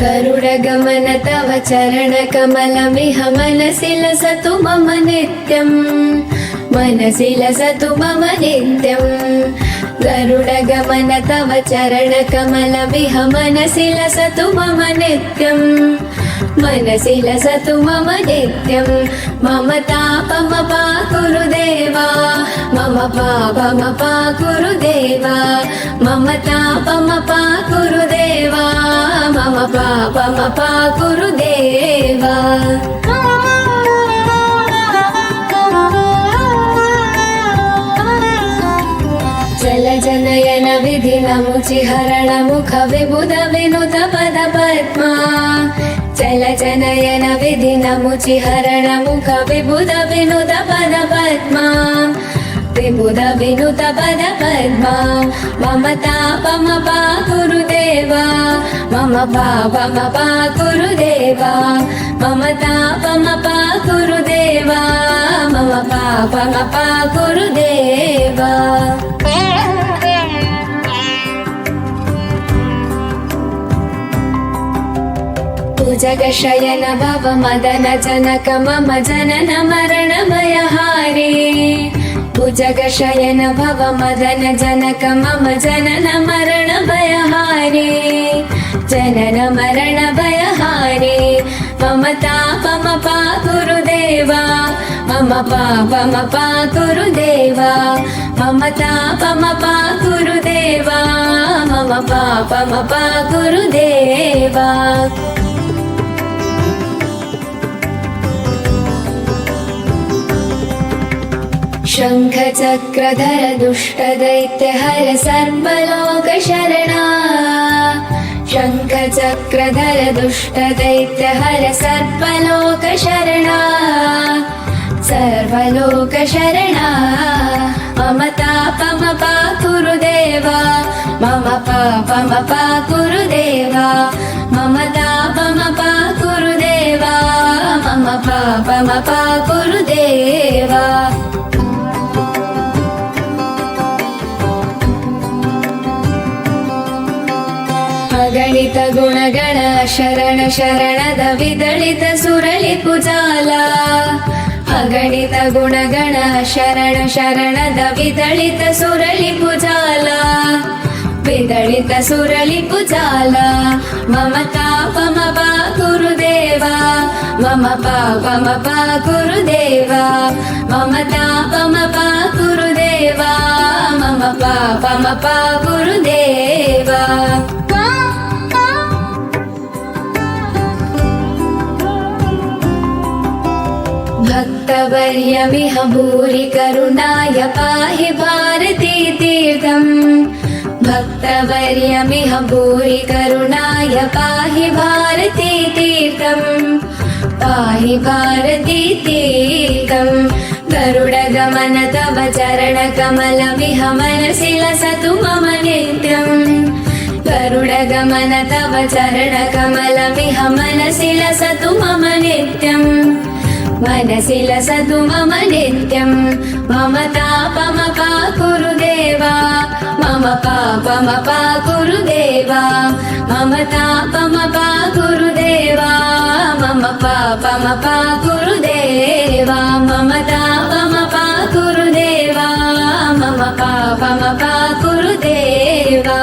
गरुडगमन तव चरणकमलमिह मनसि लसतु मम नित्यम् मनसि लसतु मम नित्यम् गरुडगमन तव चरणकमलमिह मनसि लसतु मम नित्यम् मनसि लसतु मम नित्यम् मम तापमपाकुरु देवा मम पापमपाकुरु देवा मम तापमपाकुरु देवा मम पापमपाकुरु देवा जलजनयन विधिनमुचिहरण मुख विबुध विनुत पद पद्मा जलजनयन विधिनमुचिहरण मुख विबुध विनुत पद पद्मा विबुध विनुत पद पद्मा मम तापमपाकुरु देवा मम पापमपाकुरु देवा मम तापमपाकुरु देवा मम पापमपाकुरु देवा जगशयन भव मदन जनक मम जनन मरण भयहारी भुजगशयन भव मदन जनक मम जनन मरण भयहारी जनन मरण भयहारी मम तापमपाकुरु देवा मम पापमपाकुरु देवा मम तापमपाकुरु देवा मम पापमपाकुरु देवा शङ्खचक्रधर दुष्टदैत्यहर सर्वलोकशरणा शङ्खचक्रधर दुष्टदैत्यहर सर्वलोकशरणा सर्वलोकशरणा मम तापमपाकुरु देवा मम पापमपाकुरु देवा मम तापमपाकुरु देवा मम पापमपाकुरु देवा अगणित गुणगण शरण शरणद विदलित सुरलिपुजाला अगणित गुणगण शरण शरणद विदलित सुरलिपुजाला विदलित सुरलिपुजाला मम तापमपाकुरु देवा मम पापमपाकुरु देवा मम तापमपाकुरु देवा मम पापमपाकुरु देवा भक्तवर्यमिह भूरि करुणाय पाहि भारती तीर्थम् भक्तवर्यमिह भूरि करुणाय पाहि भारती तीर्थम् पाहि भारती तीर्थम् गरुडगमन तव चरणकमलमिह मनसि लसतु मम नित्यम् गरुडगमन तव चरणकमलमिह मनसि लसतु मम नित्यम् मनसि लसतु मम नित्यम् मम तापमपाकुरु देवा मम पापमपाकुरु देवा मम तापमपाकुरु देवा मम पापमपाकुरु देवा मम तापमपाकुरु देवा मम पापमपाकुरु देवा